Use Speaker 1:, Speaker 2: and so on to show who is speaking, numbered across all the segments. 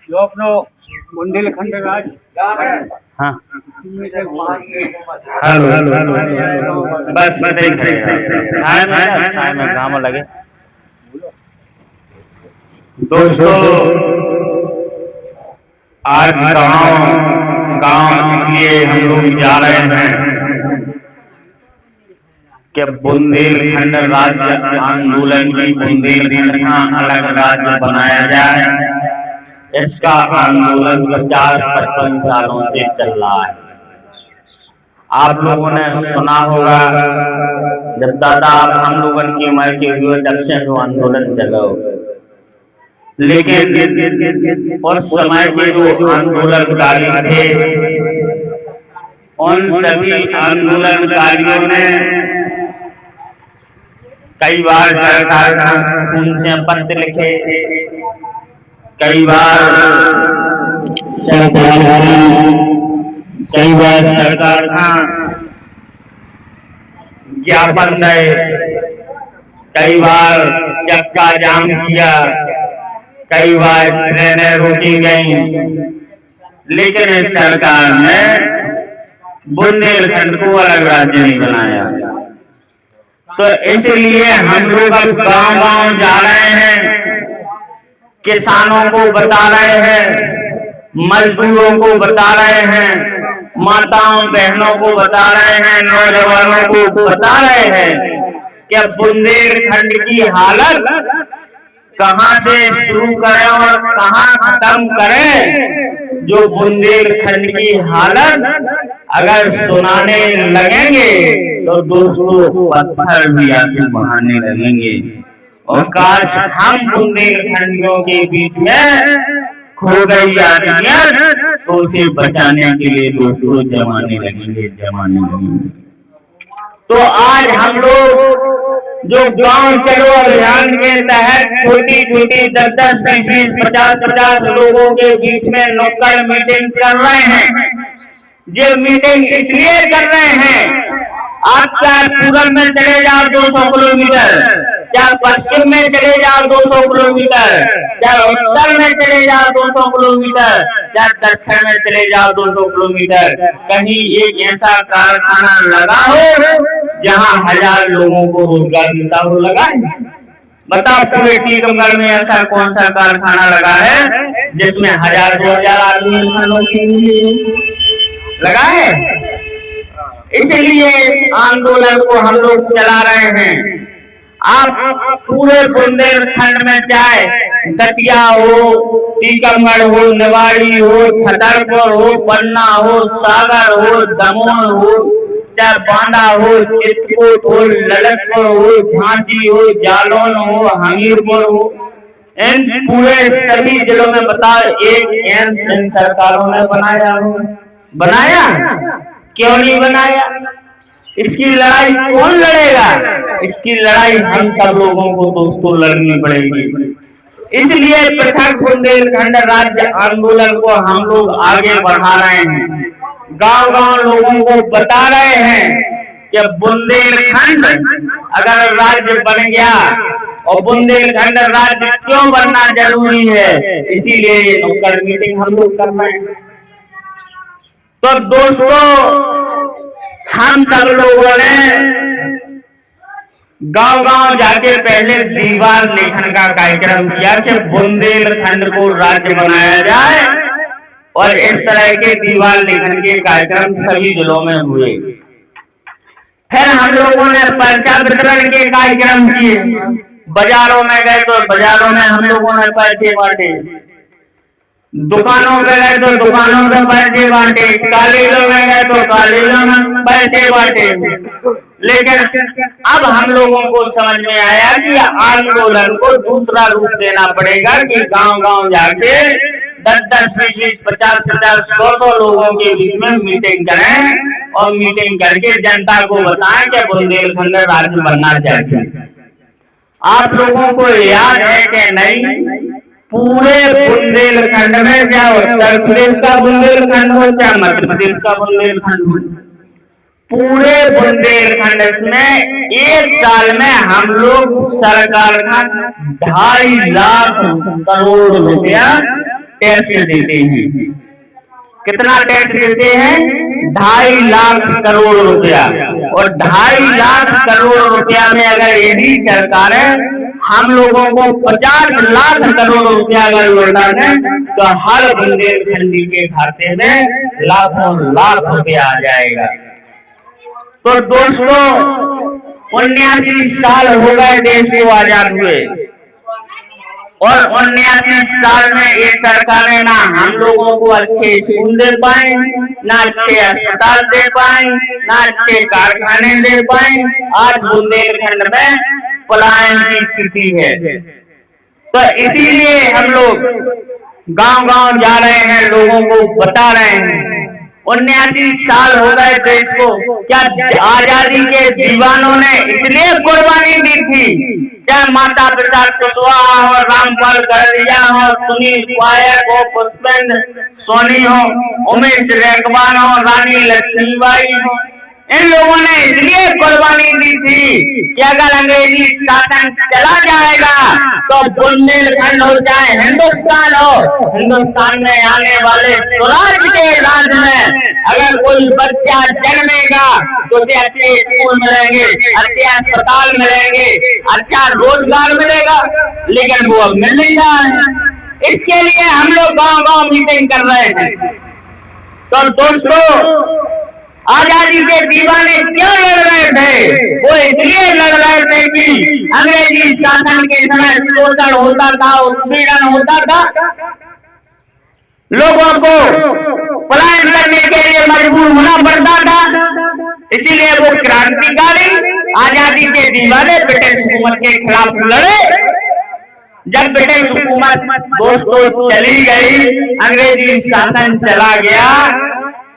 Speaker 1: जो अपनो बुंदेलखंड राज
Speaker 2: हाँ हेलो बस में काम लगे। दोस्तों आज गांव इसलिए हम लोग जा रहे हैं कि बुंदेलखंड राज्य आंदोलन की बुंदेलखंड का अलग राज्य बनाया जाए। इसका आंदोलन 50-55 सालों से चल रहा है। आप लोगों ने सुना होगा जब दादा हम लोगों की उम्र के हुए तब से जो आंदोलन चला, लेकिन उस समय के जो आंदोलनकारी थे उन सभी आंदोलनकारियों ने कई बार सरकार उनसे पत्र लिखे, कई बार सरकार का ज्ञापन दे, कई बार चक्का जाम किया, कई बार ट्रेनें रोकी गई, लेकिन इस सरकार ने बुंदेलखंड को अलग राज्य नहीं बनाया। तो इसलिए हम लोग अब गांव-गांव जा रहे हैं, किसानों को बता रहे हैं, मजदूरों को बता रहे हैं, माताओं बहनों को बता रहे हैं, नौजवानों को बता रहे हैं कि बुंदेलखंड की हालत कहां से शुरू करें और कहां खत्म करें। जो बुंदेलखंड की हालत अगर सुनाने लगेंगे तो दोस्तों पत्थर भी आंसू बहाने लगेंगे। और काश हम बुंदेलखंडियों के बीच में खो गई आदमियत तो उसे बचाने के लिए दोस्तों जमाने लगेंगे। तो आज हम लोग जो गांव चलो अभियान के तहत छोटी 10-10, 20-20, 50-50 लोगों के बीच में नुक्कड़ मीटिंग कर रहे हैं। ये मीटिंग इसलिए कर रहे हैं, आप चाहे पूरब में चले जाओ 200 किलोमीटर, चाहे पश्चिम में चले जाओ 200 किलोमीटर, चाहे उत्तर में चले जाओ 200 किलोमीटर, चाहे दक्षिण में चले जाओ 200 किलोमीटर, कहीं एक ऐसा कारखाना लगा हो जहां 1000 लोगों को रोजगार मिलता हो। लगा है? बताओ पूरे टीकमगढ़ में ऐसा कौन सा कारखाना लगा है जिसमें 1000-2000 आदमी लगा है? इसलिए आंदोलन को हम लोग चला रहे हैं। आप पूरे बुंदेलखंड में चाहे दतिया हो, टीकमगढ़ हो, निवाड़ी हो, छतरपुर हो, पन्ना हो, सागर हो, दमोह हो, चाहे बांदा हो, चित्रकूट हो, ललितपुर हो, झांसी हो, जालौन हो, हमीरपुर हो, इन पूरे सभी जिलों में बताओ एक एम्स इन सरकारों ने बनाया? क्यों नहीं बनाया? इसकी लड़ाई कौन लड़ेगा? इसकी लड़ाई हम सब लोगों को दोस्तों लड़नी पड़ेगी। इसलिए पृथक बुंदेलखंड राज्य आंदोलन को हम लोग आगे बढ़ा रहे हैं। गांव-गांव लोगों को बता रहे हैं कि बुंदेलखंड अगर राज्य बन गया, और बुंदेलखंड राज्य क्यों बनना जरूरी है, इसीलिए ये नुक्कड़ मीटिंग हम लोग कर रहे हैं। तो दोस्तों हम सब लोगों ने गांव-गांव जाके पहले दीवार लेखन का कार्यक्रम किया कि बुंदेलखंड को राज्य बनाया जाए, और इस तरह के दीवार लेखन के कार्यक्रम सभी जिलों में हुए। फिर हम लोगों ने पर्चा वितरण के कार्यक्रम किए, बाजारों में गए तो बाजारों में हम लोगों ने पर्चे बांटे, दुकानों में गए तो दुकानों में पर्चे बांटे, कॉलेजों में गए तो कॉलेजों में पर्चे बांटे। लेकिन अब हम लोगों को समझ में आया कि आंदोलन को दूसरा रूप देना पड़ेगा कि गांव-गांव जाके 10-10, 20-20, 50-50, 100-100 लोगों के बीच में मीटिंग करें, और मीटिंग करके जनता को बताएं कि बुंदेलखंड राज्य बनना चाहिए। आप लोगों को याद है कि नहीं, पूरे बुंदेलखंड में चाहे उत्तर प्रदेश का बुंदेलखंड हो, चाहे मध्य प्रदेश का बुंदेलखंड हो, पूरे बुंदेलखंड में एक साल में हम लोग सरकार का 2.5 लाख करोड़ रुपया टैक्स देते हैं। कितना टैक्स देते हैं? 2.5 लाख करोड़ रुपया। और 2.5 लाख करोड़ रुपया में अगर यदि सरकार हम लोगों को 50 लाख करोड़ रुपया अगर लौटा दें तो हर बुंदेलखंडी के खाते में लाखों लाख रुपया आ जाएगा। तो दोस्तों 79 साल हो गए देश को आजाद हुए, और 79 साल में ये सरकारें ना हम लोगों को अच्छे स्कूल दे पाए, ना अच्छे अस्पताल दे पाए, ना अच्छे कारखाने दे पाए। आज बुंदेलखंड में पलायन की स्थिति है। तो इसीलिए हम लोग गांव गांव जा रहे हैं, लोगों को बता रहे हैं 79 साल हो गए देश को। क्या आजादी के दीवानों ने इसलिए कुर्बानी दी थी, चाहे माता प्रसाद कुशवाहा हो, रामपाल गरडिया हो, सुनील पायक हो, पुष्पेंद्र सोनी हो, उमेश रेखवान हो, रानी लक्ष्मीबाई हो, इन लोगों ने इसलिए कुर्बानी दी थी कि अगर अंग्रेजी शासन चला जाएगा तो बुंदेलखंड हो चाहे हिंदुस्तान हो, हिंदुस्तान में आने वाले स्वराज के राज्य में अगर कोई बच्चा जन्मेगा तो उसे अच्छे स्कूल मिलेंगे, अच्छे अस्पताल मिलेंगे, अच्छा रोजगार मिलेगा, लेकिन वो अब मिल नहीं रहा है। इसके लिए हम लोग गांव गांव मीटिंग कर रहे हैं। तो दोस्तों आजादी के दीवाने क्यों लड़ रहे थे? वो इसलिए लड़ रहे थे कि अंग्रेजी शासन के समय शोषण होता था, उत्पीड़न होता था, लोगों को पलायन करने के लिए मजबूर होना पड़ता था। इसीलिए वो क्रांतिकारी आजादी के दीवाने ब्रिटिश हुकूमत के खिलाफ लड़े। जब ब्रिटिश हुकूमत दोस्तों चली गई, अंग्रेजी शासन चला गया,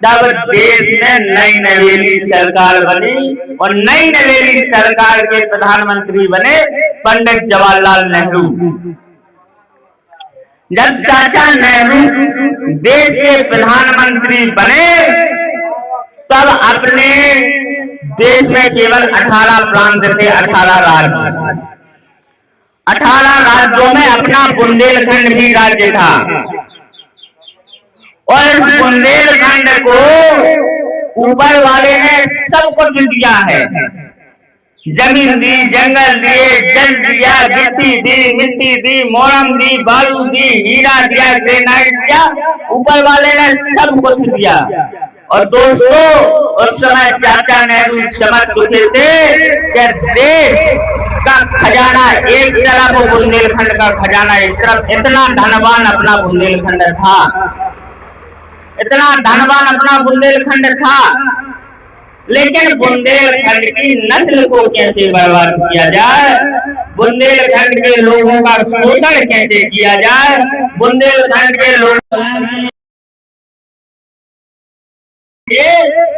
Speaker 2: तब देश में नई नवेली सरकार बनी और नई नवेली सरकार के प्रधानमंत्री बने पंडित जवाहरलाल नेहरू। जब चाचा नेहरू देश के प्रधानमंत्री बने तब अपने देश में केवल 18 प्रांत थे, 18 राज्य। 18 राज्यों में अपना बुंदेलखंड भी राज्य था। और इस बुंदेलखंड को ऊपर वाले ने सब कुछ दिया है। जमीन दी, जंगल दिए, जल दिया, मिट्टी दी, मोरम दी, बालू दी, हीरा दिया, ग्रेनाइट दिया, ऊपर वाले ने सब कुछ दिया। और दोस्तों उस समय चाचा नेहरू समझ चुके थे कि देश का खजाना एक तरफ, बुंदेलखंड का खजाना एक तरफ। इतना धनवान अपना बुंदेलखंड था, इतना धनवान अपना बुंदेलखंड था, लेकिन बुंदेलखंड की नस्ल को कैसे बर्बाद किया जाए, बुंदेलखंड के लोगों का शोषण कैसे किया जाए, बुंदेलखंड के लोग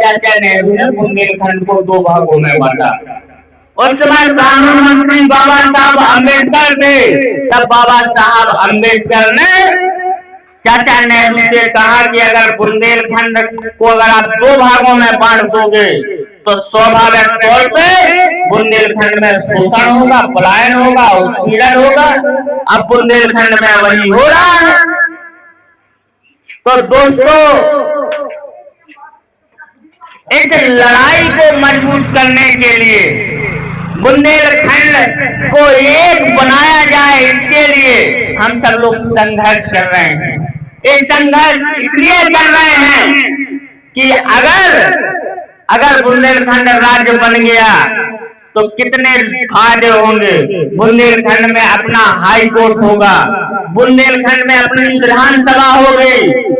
Speaker 2: चाचा नेहरू ने बुंदेलखंड को 2 भागों में बांटा। उस समय कानून मंत्री बाबा साहब अम्बेडकर थे। तब बाबा साहब अम्बेडकर ने चाचा नेहरू से कहा कि अगर बुंदेलखंड को अगर आप 2 भागों में बांट दोगे तो स्वाभाविक तौर पे बुंदेलखंड में शोषण होगा, पलायन होगा, उत्पीड़न होगा। अब बुंदेलखंड में वही हो रहा है। तो दोस्तों इस लड़ाई को मजबूत करने के लिए, बुंदेलखंड को एक बनाया जाए, इसके लिए हम सब लोग संघर्ष कर रहे हैं। ये संघर्ष इसलिए कर रहे हैं कि अगर बुंदेलखंड राज्य बन गया तो कितने फायदे होंगे। बुंदेलखंड में अपना हाई कोर्ट होगा, बुंदेलखंड में अपनी विधानसभा होगी,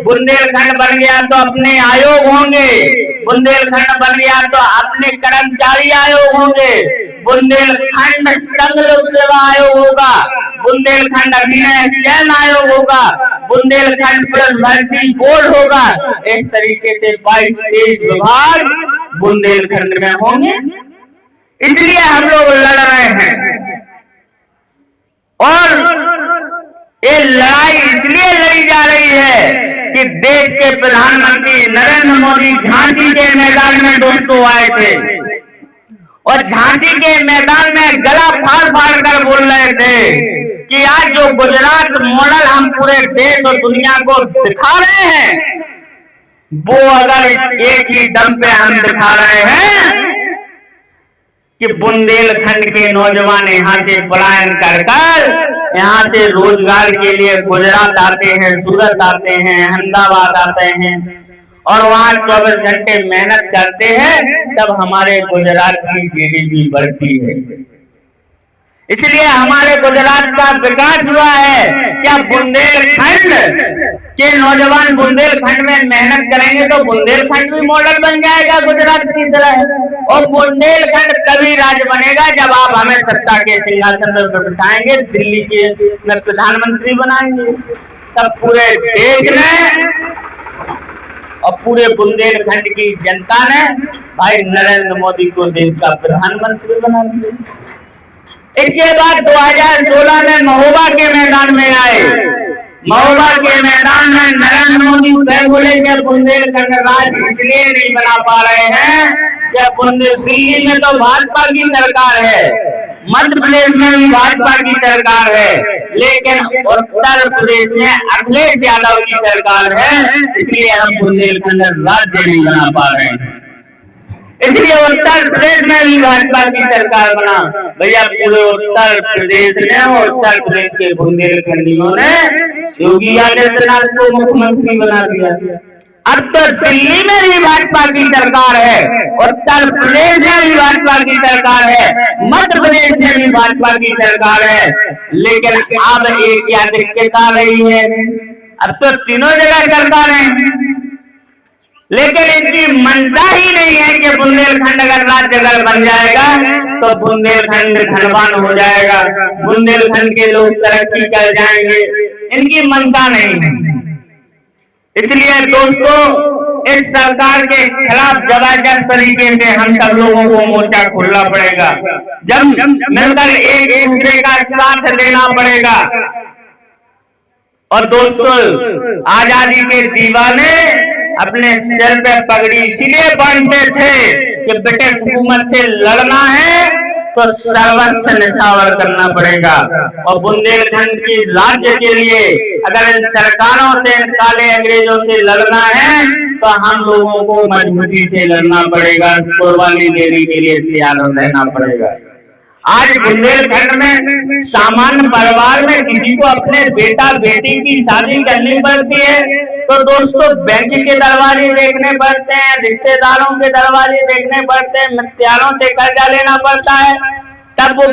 Speaker 2: बुंदेलखंड बन गया तो अपने आयोग होंगे, बुंदेलखंड बन गया तो अपने कर्मचारी आयोग होंगे, बुंदेलखंड संघ लोक सेवा आयोग होगा, बुंदेलखंड अभिनय चयन आयोग होगा, बुंदेलखंड पुलिस भर्ती बोर्ड होगा। इस तरीके से 22 विभाग बुंदेलखंड में होंगे। इसलिए हम लोग लड़ रहे हैं और ये लड़ाई इसलिए लड़ी जा रही है कि देश के प्रधानमंत्री नरेंद्र मोदी झांसी के मैदान में दोस्तों आए थे और झांसी के मैदान में गला फाड़ फाड़ कर बोल रहे थे कि कि आज जो गुजरात मॉडल हम पूरे देश और दुनिया को दिखा रहे हैं, वो अगर एक ही दम पे हम दिखा रहे हैं कि बुंदेलखंड के नौजवान यहाँ से पलायन कर यहाँ से रोजगार के लिए गुजरात आते हैं, सूरत आते हैं, अहमदाबाद आते हैं और वहाँ 24 घंटे मेहनत करते हैं, तब हमारे गुजरात की GDP बढ़ती है। इसलिए हमारे गुजरात का विकास हुआ है। क्या बुंदेलखंड के नौजवान बुंदेलखंड में मेहनत करेंगे तो बुंदेलखंड भी मॉडल बन जाएगा गुजरात की तरह। और बुंदेलखंड तभी राज्य बनेगा जब आप हमें सत्ता के सिंहासन पर बिठाएंगे, दिल्ली के में प्रधानमंत्री बनाएंगे, तब पूरे देश ने और पूरे बुंदेलखंड की जनता ने भाई नरेंद्र मोदी को देश का प्रधानमंत्री बना दिया। इसके बाद 2016 में महोबा के मैदान में आए। महोबा के मैदान में नरेंद्र मोदी बोले कि बुंदेलखंड राज्य इसलिए नहीं बना पा रहे हैं कि दिल्ली में तो भाजपा की सरकार है, मध्य प्रदेश में भी भाजपा की सरकार है, लेकिन उत्तर प्रदेश में अखिलेश यादव की सरकार है, इसलिए हम बुंदेलखंड राज्य नहीं बना पा रहे हैं। इसलिए उत्तर प्रदेश में भी भाजपा की सरकार बना। भैया पूरे उत्तर प्रदेश ने और उत्तर प्रदेश के बुंदेलखंडियों ने योगी आदित्यनाथ को मुख्यमंत्री बना दिया। अब तो दिल्ली में भी भाजपा की सरकार है, उत्तर प्रदेश में भी भाजपा की सरकार है, मध्य प्रदेश में भी भाजपा की सरकार है, लेकिन अब एक क्या दिक्कत आ रही है, अब तो तीनों जगह सरकार है, लेकिन इनकी मंशा ही नहीं है कि बुंदेलखंड अगर राज्य अगर बन जाएगा तो बुंदेलखंड धनवान हो जाएगा, बुंदेलखंड के लोग तरक्की कर जाएंगे। इनकी मंशा नहीं है। इसलिए दोस्तों, इस सरकार के खिलाफ जबरदस्त तरीके से हम सब लोगों को मोर्चा खोलना पड़ेगा, जब मिलकर एक दूसरे का साथ देना पड़ेगा। और दोस्तों, आजादी के दीवाने अपने सिर पे पगड़ी इसीलिए बांधते थे कि ब्रिटिश हुकूमत से लड़ना है तो सर्वस्व निछावर करना पड़ेगा। और बुंदेलखंड की राज्य के लिए अगर इन सरकारों से, इन काले अंग्रेजों से लड़ना है तो हम लोगों को मजबूती से लड़ना पड़ेगा, कुर्बानी देने के लिए तैयार रहना पड़ेगा। आज बुंदेलखंड में सामान्य परिवार में किसी को अपने बेटा बेटी की शादी करनी पड़ती है तो दोस्तों बैंक के दरवाजे देखने पड़ते हैं, रिश्तेदारों के दरवाजे देखने पड़ते हैं, मित्रों से कर्जा लेना पड़ता है, तब वो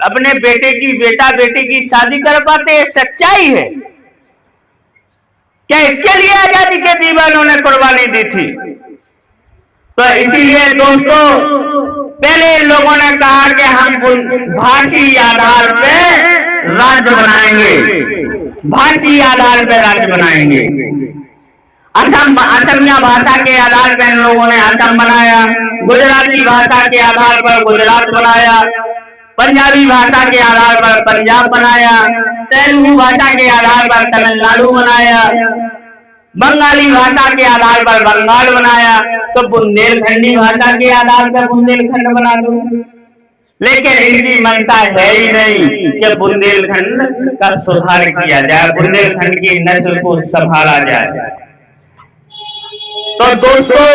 Speaker 2: अपने बेटा बेटी की शादी कर पाते हैं। सच्चाई है क्या? इसके लिए आजादी के दीवानों ने कुर्बानी दी थी। तो इसीलिए दोस्तों, पहले लोगों ने कहा कि हम भाषी आधार पे राज्य बनाएंगे, भाषी आधार पे राज्य बनाएंगे। असमिया भाषा के आधार पर इन लोगों ने असम बनाया, गुजराती भाषा के आधार पर गुजरात बनाया, पंजाबी भाषा के आधार पर पंजाब बनाया, तेलुगु भाषा के आधार पर तमिलनाडु बनाया, बंगाली भाषा के आधार पर बंगाल बनाया, तो बुंदेलखंडी भाषा के आधार पर बुंदेलखंड बना दो। लेकिन इनकी मंशा है ही नहीं कि बुंदेलखंड का सुधार किया जाए, बुंदेलखंड की नस्ल को संभाला जाए। तो दोस्तों,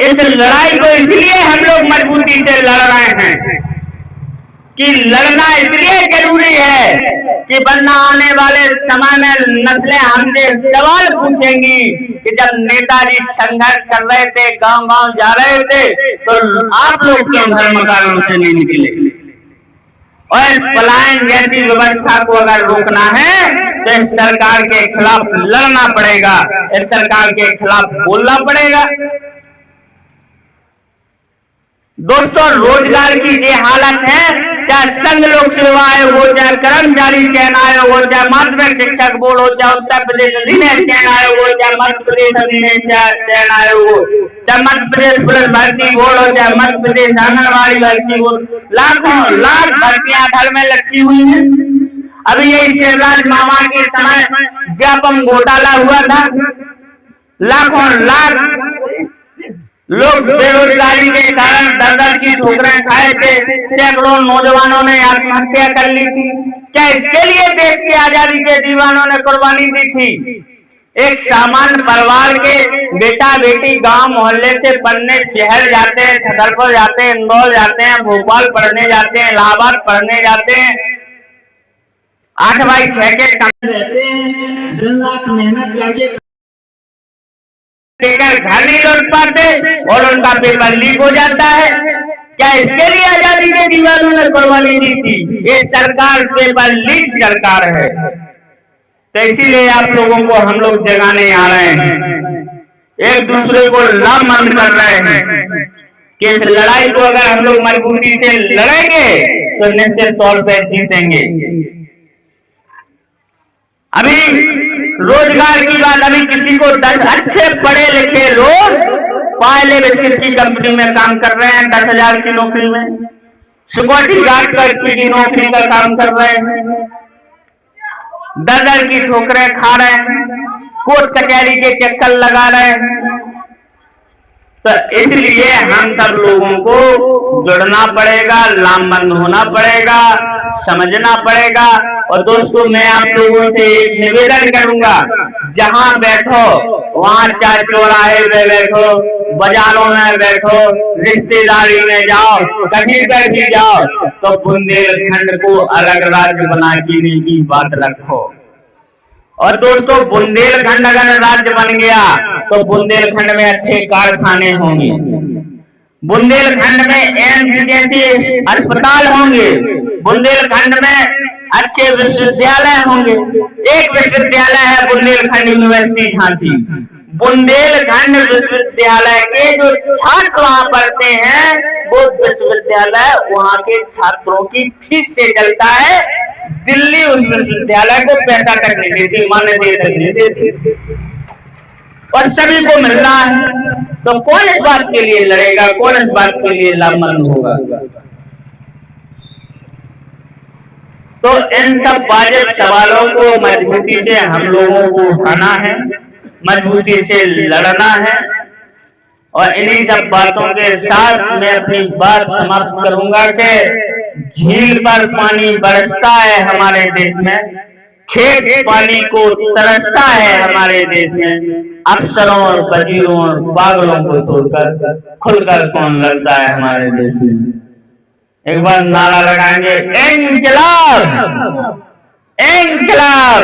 Speaker 2: इस लड़ाई को इसलिए हम लोग मजबूती से लड़ रहे हैं कि लड़ना इसलिए जरूरी है कि वरना आने वाले समय में नस्लें हमसे सवाल पूछेंगी कि जब नेताजी संघर्ष कर रहे थे, गांव-गांव जा रहे थे, तो आप लोग क्यों घर मकानों से नहीं निकले। और इस पलायन जैसी व्यवस्था को अगर रोकना है तो इस सरकार के खिलाफ लड़ना पड़ेगा, इस सरकार के खिलाफ बोलना पड़ेगा। दोस्तों, रोजगार की ये हालत है, चाहे संघ लोक सेवा आयोग हो, चाहे कर्मचारी चयन आयोग हो, चाहे माध्यमिक शिक्षक बोर्ड हो, चाहे उत्तर प्रदेश अधीनस्थ चयन आयोग हो, चाहे मध्य प्रदेश अधीनस्थ चयन आयोग हो, चाहे मध्य प्रदेश पुलिस भर्ती बोर्ड हो, चाहे मध्य प्रदेश आंगनबाड़ी भर्ती बोर्ड, लाखों लाख भर्तियां घर में लटकी हुई हैं। अभी यही शिवराज मामा के समय व्यापम घोटाला हुआ था, लाखों लाख लोग बेरोजगारी के कारण दर-दर की ठोकरें खाए थे, सैकड़ों नौजवानों ने आत्महत्या कर ली थी। क्या इसके लिए देश की आजादी के दीवानों ने कुर्बानी दी थी? एक सामान्य परिवार के बेटा बेटी गांव मोहल्ले से पढ़ने शहर जाते हैं, छतरपुर जाते हैं, इंदौर जाते हैं, भोपाल पढ़ने जाते हैं, इलाहाबाद पढ़ने जाते हैं, 8x6 के काम रहते हैं, दिन रात मेहनत करके घर नहीं लौट पाते और उनका पेपर लीक हो जाता है। क्या इसके लिए आजादी के दीवानों ने कुर्बानी दी थी? ये सरकार पेपर लीक सरकार है। तो इसीलिए आप लोगों को हम लोग जगाने आ रहे हैं, एक दूसरे को लामबंद कर रहे हैं कि इस लड़ाई को अगर हम लोग मजबूती से लड़ेंगे तो निश्चित तौर पर जीतेंगे। अभी रोजगार की बात, अभी किसी को 10 अच्छे पढ़े लिखे लोग पहले बिस्किट की कंपनी में काम कर रहे हैं, 10,000 की नौकरी में, सिक्योरिटी गार्ड की नौकरी का काम कर रहे हैं, दर की ठोकरें खा रहे हैं, कोर्ट कचहरी के चक्कर लगा रहे हैं। तो इसलिए हम सब लोगों को जुड़ना पड़ेगा, लामबंद होना पड़ेगा, समझना पड़ेगा। और दोस्तों, मैं आप लोगों से एक निवेदन करूंगा, जहां बैठो वहां, चाहे चौराहे में बैठो, बाजारों में बैठो, रिश्तेदारी में जाओ, कहीं पर भी जाओ, तो बुंदेलखंड को अलग राज्य बनाने की बात रखो। और दोस्तों, बुंदेलखंड अगर राज्य बन गया तो बुंदेलखंड में अच्छे कारखाने होंगे, बुंदेलखंड में एम्स जैसे अस्पताल होंगे, बुंदेलखंड में अच्छे विश्वविद्यालय होंगे। एक विश्वविद्यालय है बुंदेलखंड यूनिवर्सिटी झांसी। बुंदेलखंड विश्वविद्यालय के जो छात्र वहां पढ़ते हैं, वो विश्वविद्यालय वहां के छात्रों की फीस से चलता है। दिल्ली उस विश्वविद्यालय को पैसा तक नहीं देती, मान्यता नहीं देती, और सभी को मिल रहा है। तो कौन इस बात के लिए लड़ेगा, कौन इस बात के लिए लामबंद होगा? तो इन सब वाजिब सवालों को मजबूती से हम लोगों को उठाना है, मजबूती से लड़ना है। और इन्हीं सब बातों के साथ मैं अपनी बात समाप्त करूंगा कि झील पर पानी बरसता है हमारे देश में, खेत पानी को तरसता है हमारे देश में, अफसरों और वजीरों और पागलों को छोड़कर खुलकर कौन लड़ता है हमारे देश में? एक बार नारा लगाएंगे, इंकलाब, इंकलाब,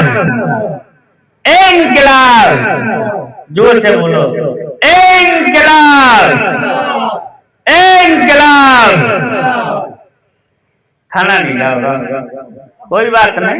Speaker 2: इंकलाब, जोर से बोलो, इंकलाब, इंकलाब। खाना नहीं खा रहा, कोई बात नहीं।